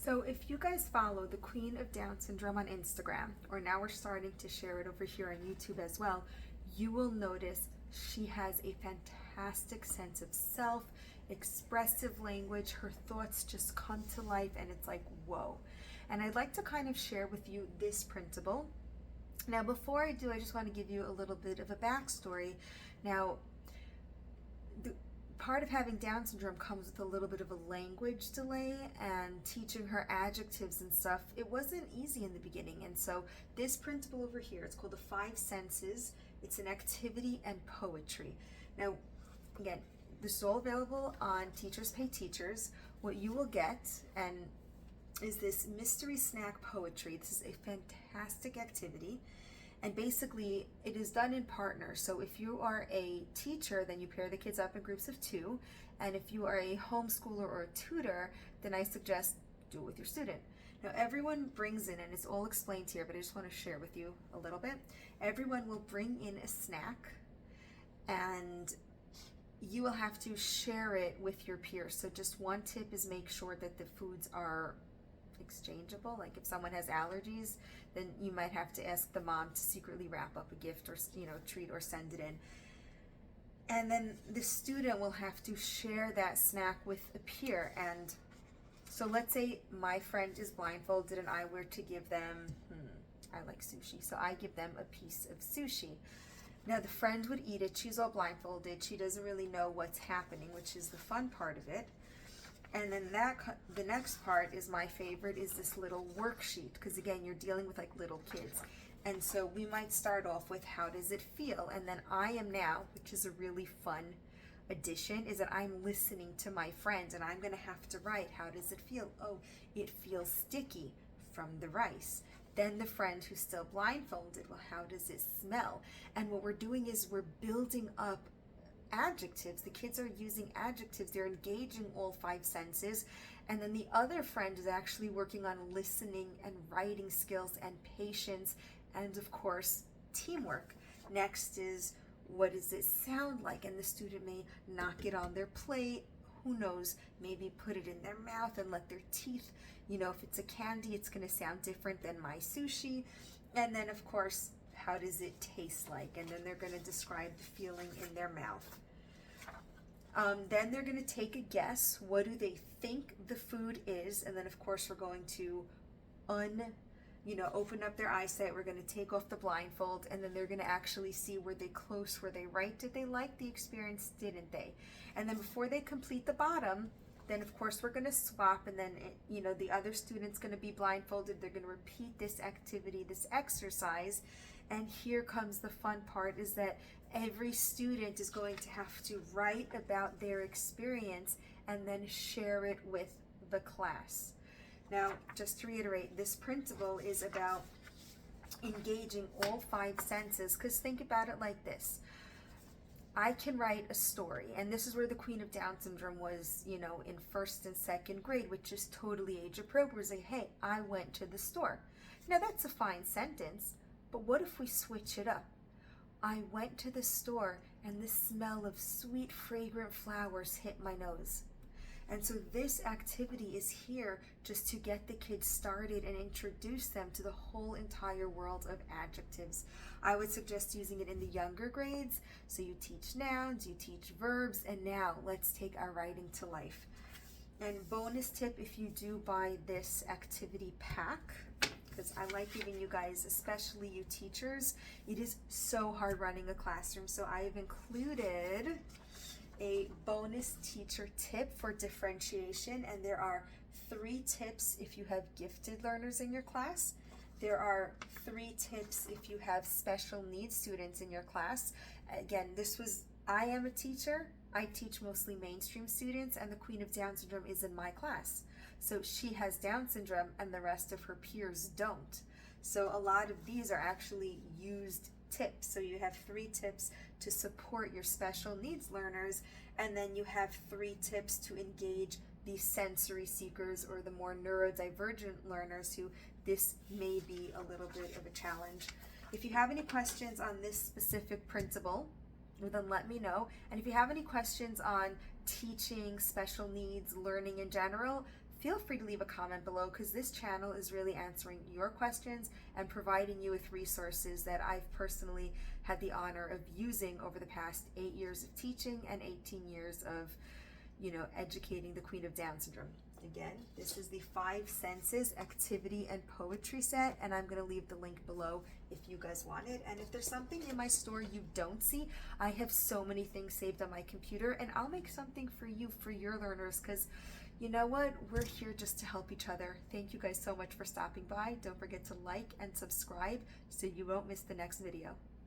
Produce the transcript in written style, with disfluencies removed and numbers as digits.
So if you guys follow the Queen of Down Syndrome on Instagram, or now we're starting to share it over here on YouTube as well, you will notice she has a fantastic sense of self, expressive language. Her thoughts just come to life and it's like, whoa. And I'd like to kind of share with you this printable. Now, before I do, I just want to give you a little bit of a backstory. Now, the part of having Down syndrome comes with a little bit of a language delay, and teaching her adjectives and stuff, it wasn't easy in the beginning. And so this printable over here, it's called the Five Senses. It's an activity and poetry. Now, again, this is all available on Teachers Pay Teachers. What you will get is this mystery snack poetry. This is a fantastic activity. And basically, it is done in partners. So if you are a teacher, then you pair the kids up in groups of 2. And if you are a homeschooler or a tutor, then I suggest do it with your student. Now, everyone brings in, and it's all explained here, but I just want to share with you a little bit. Everyone will bring in a snack, and you will have to share it with your peers. So just one tip is make sure that the foods are exchangeable. Like if someone has allergies, then you might have to ask the mom to secretly wrap up a gift or treat or send it in. And then the student will have to share that snack with a peer. And so let's say my friend is blindfolded and I were to give them, I like sushi, so I give them a piece of sushi. Now the friend would eat it, she's all blindfolded, she doesn't really know what's happening, which is the fun part of it. And then the next part is my favorite, is this little worksheet, because again, you're dealing with like little kids. And so we might start off with, how does it feel? And then I am now, which is a really fun addition, is that I'm listening to my friends and I'm gonna have to write, how does it feel? Oh, it feels sticky from the rice. Then the friend who's still blindfolded, well, how does it smell? And what we're doing is we're building up adjectives. The kids are using adjectives. They're engaging all 5 senses. And then the other friend is actually working on listening and writing skills and patience and, of course, teamwork. Next is, what does it sound like? And the student may knock it on their plate. Who knows? Maybe put it in their mouth and let their teeth, if it's a candy, it's going to sound different than my sushi. And then, of course, how does it taste like? And then they're going to describe the feeling in their mouth. Then they're going to take a guess. What do they think the food is? And then, of course, we're going to open up their eyesight. We're going to take off the blindfold, and then they're going to actually see, were they close, were they right? Did they like the experience? Didn't they? And then before they complete the bottom, then of course we're going to swap, and then the other student's going to be blindfolded. They're going to repeat this activity, this exercise. And here comes the fun part, is that every student is going to have to write about their experience and then share it with the class. Now, just to reiterate, this printable is about engaging all 5 senses, because think about it like this. I can write a story, and this is where the Queen of Down Syndrome was, in 1st and 2nd grade, which is totally age appropriate. Say, hey, I went to the store. Now that's a fine sentence, but what if we switch it up? I went to the store and the smell of sweet, fragrant flowers hit my nose. And so this activity is here just to get the kids started and introduce them to the whole entire world of adjectives. I would suggest using it in the younger grades. So you teach nouns, you teach verbs, and now let's take our writing to life. And bonus tip, if you do buy this activity pack, because I like giving you guys, especially you teachers, it is so hard running a classroom. So I have included a bonus teacher tip for differentiation, and there are 3 tips if you have gifted learners in your class. There are 3 tips if you have special needs students in your class. Again, I am a teacher. I teach mostly mainstream students, and the Queen of Down Syndrome is in my class. So she has Down syndrome and the rest of her peers don't. So a lot of these are actually used tips. So you have 3 tips to support your special needs learners, and then you have 3 tips to engage the sensory seekers or the more neurodivergent learners who this may be a little bit of a challenge. If you have any questions on this specific printable, then let me know. And if you have any questions on teaching special needs learning in general, feel free to leave a comment below, because this channel is really answering your questions and providing you with resources that I've personally had the honor of using over the past 8 years of teaching and 18 years of, educating the Queen of Down syndrome. Again, this is the 5 Senses Activity and Poetry set, and I'm going to leave the link below if you guys want it. And if there's something in my store you don't see, I have so many things saved on my computer, and I'll make something for you, for your learners, because you know what? We're here just to help each other. Thank you guys so much for stopping by. Don't forget to like and subscribe so you won't miss the next video.